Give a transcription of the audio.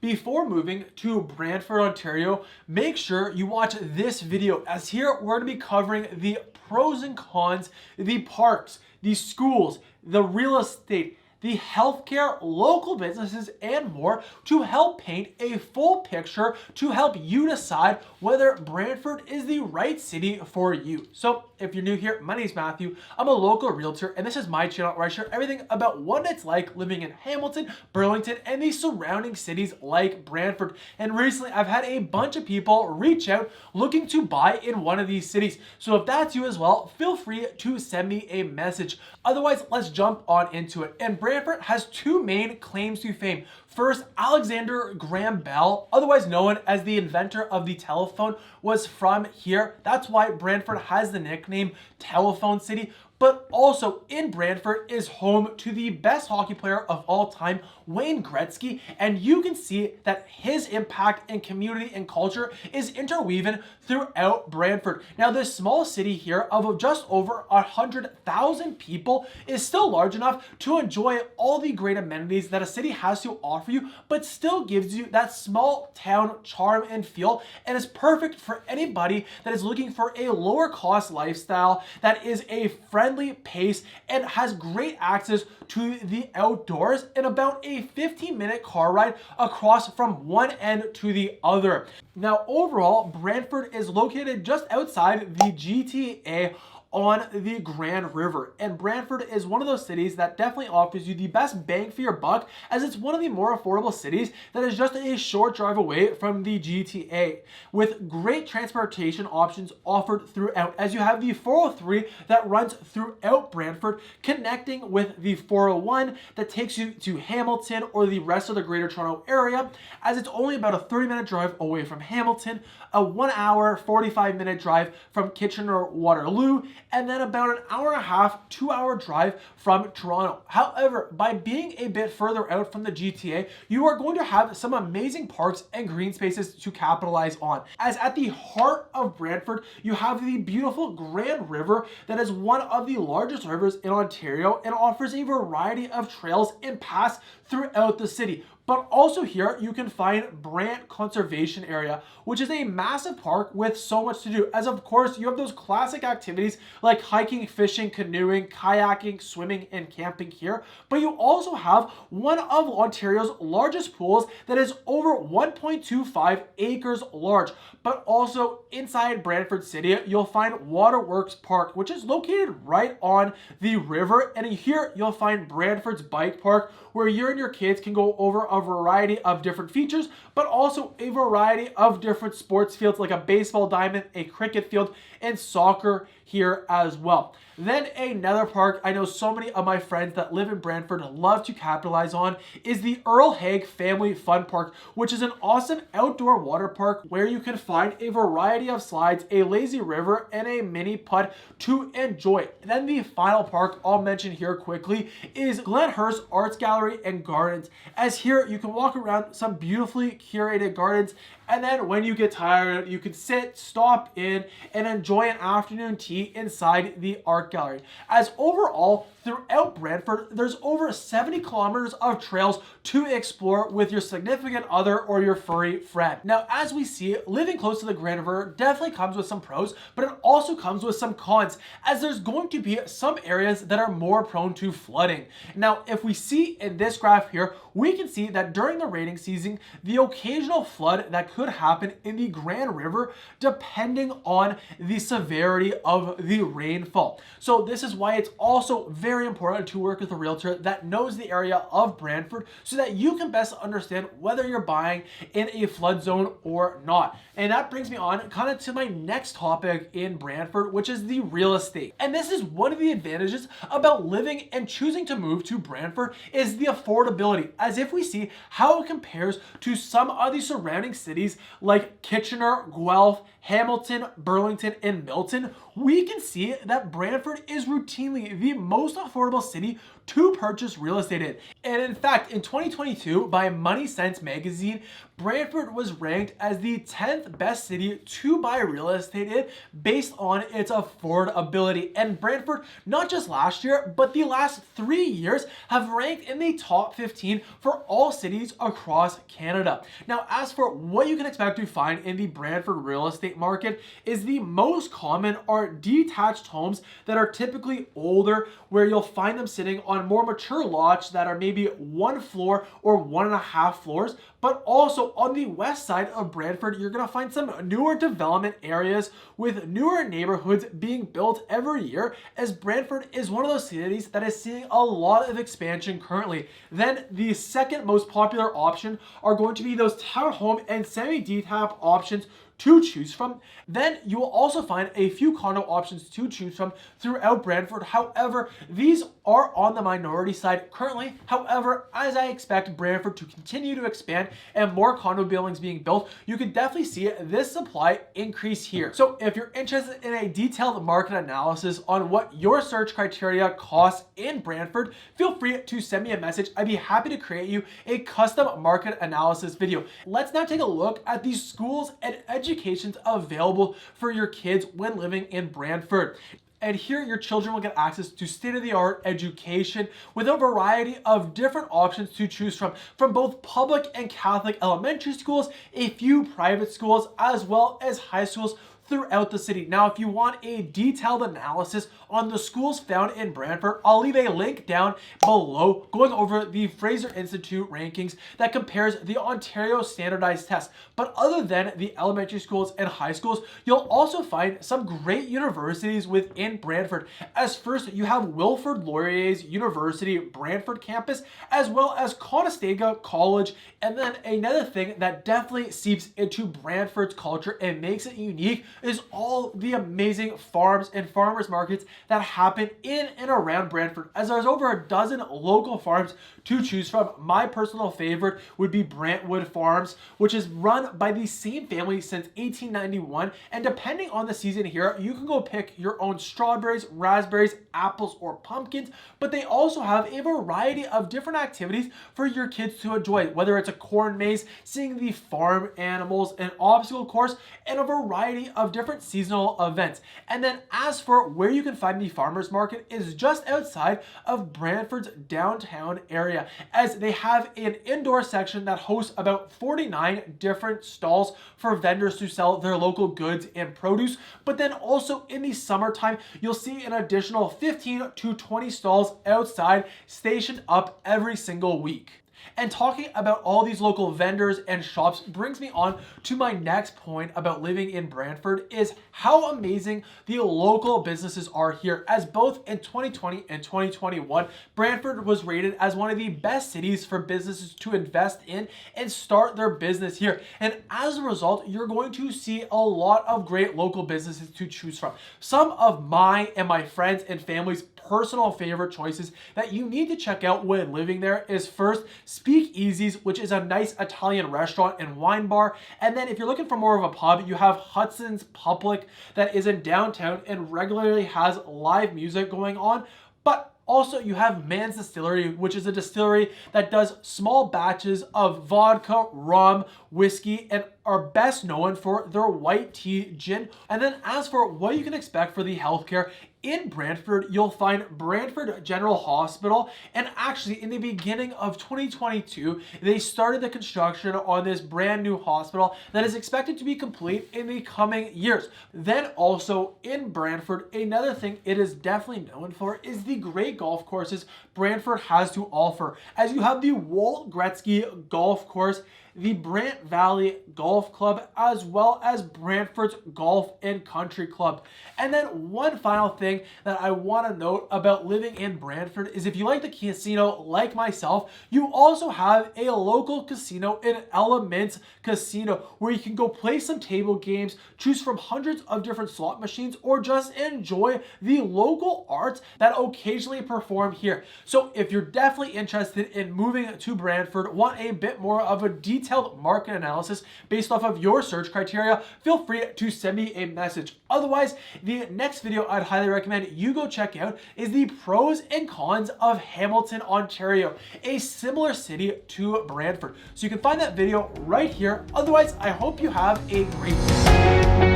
before moving to Brantford, Ontario, make sure you watch this video, as here we're going to be covering the pros and cons, the parks, the schools, the real estate, the healthcare, local businesses, and more to help paint a full picture to help you decide whether Brantford is the right city for you. So if you're new here, my name is Matthew. I'm a local realtor, and this is my channel where I share everything about what it's like living in Hamilton, Burlington, and the surrounding cities like Brantford. And recently I've had a bunch of people reach out looking to buy in one of these cities. So if that's you as well, feel free to send me a message. Otherwise, let's jump on into it. And Brantford has two main claims to fame. First, Alexander Graham Bell, otherwise known as the inventor of the telephone, was from here. That's why Brantford has the nickname Telephone City. But also in Brantford is home to the best hockey player of all time, Wayne Gretzky, and you can see that his impact in community and culture is interwoven throughout Brantford. Now, this small city here of just over 100,000 people is still large enough to enjoy all the great amenities that a city has to offer you, but still gives you that small town charm and feel, and is perfect for anybody that is looking for a lower cost lifestyle that is a friendly pace and has great access to the outdoors and about a 15-minute car ride across from one end to the other. Now, overall, Brantford is located just outside the GTA on the Grand River, and Brantford is one of those cities that definitely offers you the best bang for your buck, as it's one of the more affordable cities that is just a short drive away from the GTA, with great transportation options offered throughout, as you have the 403 that runs throughout Brantford, connecting with the 401 that takes you to Hamilton or the rest of the Greater Toronto Area, as it's only about a 30-minute drive away from Hamilton, a 1 hour 45-minute drive from Kitchener-Waterloo, and then about an hour and a half, 2-hour drive from Toronto. However, by being a bit further out from the GTA, you are going to have some amazing parks and green spaces to capitalize on. As at the heart of Brantford, you have the beautiful Grand River that is one of the largest rivers in Ontario and offers a variety of trails and paths throughout the city. But also here, you can find Brant Conservation Area, which is a massive park with so much to do. As of course, you have those classic activities like hiking, fishing, canoeing, kayaking, swimming, and camping here. But you also have one of Ontario's largest pools that is over 1.25 acres large. But also inside Brantford City, you'll find Waterworks Park, which is located right on the river. And here you'll find Brantford's Bike Park, where you and your kids can go over a variety of different features, but also a variety of different sports fields like a baseball diamond, a cricket field, and soccer here as well. Then another park I know so many of my friends that live in Brantford love to capitalize on is the Earl Haig Family Fun Park, which is an awesome outdoor water park where you can find a variety of slides, a lazy river, and a mini putt to enjoy. Then the final park I'll mention here quickly is Glenhurst Arts Gallery and Gardens, as here you can walk around some beautifully curated gardens, and then when you get tired, you can sit, stop in, and enjoy an afternoon tea inside the art gallery. As overall, throughout Brantford, there's over 70 kilometers of trails to explore with your significant other or your furry friend. Now, as we see, living close to the Grand River definitely comes with some pros, but it also comes with some cons, as there's going to be some areas that are more prone to flooding. Now, if we see in this graph here, we can see that during the rainy season, the occasional flood that could happen in the Grand River, depending on the severity of the rainfall. So this is why it's also very important to work with a realtor that knows the area of Brantford, so that you can best understand whether you're buying in a flood zone or not. And that brings me on kind of to my next topic in Brantford, which is the real estate. And this is one of the advantages about living and choosing to move to Brantford, is the affordability, as if we see how it compares to some of the surrounding cities like Kitchener, Guelph, Hamilton, Burlington, and Milton, we can see that Brantford is routinely the most affordable city to purchase real estate in. And in fact, in 2022, by Money Sense magazine, Brantford was ranked as the 10th best city to buy real estate in based on its affordability. And Brantford, not just last year, but the last 3 years, have ranked in the top 15 for all cities across Canada. Now, as for what you can expect to find in the Brantford real estate market, is the most common are detached homes that are typically older, where you'll find them sitting on more mature lots that are maybe 1 floor or 1.5 floors. But also on the west side of Brantford, you're going to find some newer development areas with newer neighborhoods being built every year, as Brantford is one of those cities that is seeing a lot of expansion currently. Then the second most popular option are going to be those townhome and semi-detached options to choose from. Then you will also find a few condo options to choose from throughout Brantford. However, these are on the minority side currently. However, as I expect Brantford to continue to expand and more condo buildings being built, you can definitely see this supply increase here. So if you're interested in a detailed market analysis on what your search criteria costs in Brantford, feel free to send me a message. I'd be happy to create you a custom market analysis video. Let's now take a look at these schools and educations available for your kids when living in Brantford. And here your children will get access to state-of-the-art education with a variety of different options to choose from both public and Catholic elementary schools, a few private schools, as well as high schools throughout the city. Now, if you want a detailed analysis on the schools found in Brantford, I'll leave a link down below going over the Fraser Institute rankings that compares the Ontario standardized test. But other than the elementary schools and high schools, you'll also find some great universities within Brantford. As first, you have Wilfrid Laurier's University Brantford campus, as well as Conestoga College. And then another thing that definitely seeps into Brantford's culture and makes it unique is all the amazing farms and farmers markets that happen in and around Brantford, as there's over a dozen local farms to choose from. My personal favorite would be Brantwood Farms, which is run by the same family since 1891. And depending on the season here, you can go pick your own strawberries, raspberries, apples, or pumpkins. But they also have a variety of different activities for your kids to enjoy, whether it's a corn maze, seeing the farm animals, an obstacle course, and a variety of different seasonal events. And then as for where you can find the farmers market, is just outside of Brantford's downtown area, as they have an indoor section that hosts about 49 different stalls for vendors to sell their local goods and produce. But then also in the summertime, you'll see an additional 15 to 20 stalls outside stationed up every single week. And talking about all these local vendors and shops brings me on to my next point about living in Brantford, is how amazing the local businesses are here. As both in 2020 and 2021, Brantford was rated as one of the best cities for businesses to invest in and start their business here. And as a result, you're going to see a lot of great local businesses to choose from. Some of my and my friends and family's personal favorite choices that you need to check out when living there is first Speakeasies, which is a nice Italian restaurant and wine bar. And then if you're looking for more of a pub, you have Hudson's Public that is in downtown and regularly has live music going on. But also, you have Man's Distillery, which is a distillery that does small batches of vodka, rum, whiskey, and are best known for their white tea gin. And then as for what you can expect for the healthcare in Brantford, you'll find Brantford General Hospital. And actually, in the beginning of 2022, they started the construction on this brand new hospital that is expected to be complete in the coming years. Then also in Brantford, another thing it is definitely known for is the great golf courses Brantford has to offer, as you have the Walt Gretzky Golf Course, the Brant Valley Golf Club, as well as Brantford's Golf and Country Club. And then one final thing that I want to note about living in Brantford is if you like the casino like myself, you also have a local casino in Elements Casino where you can go play some table games, choose from hundreds of different slot machines, or just enjoy the local arts that occasionally perform here. So if you're definitely interested in moving to Brantford, want a bit more of a detailed detailed market analysis based off of your search criteria, feel free to send me a message. Otherwise, the next video I'd highly recommend you go check out is the pros and cons of Hamilton, Ontario, a similar city to Brantford. So you can find that video right here. Otherwise, I hope you have a great day.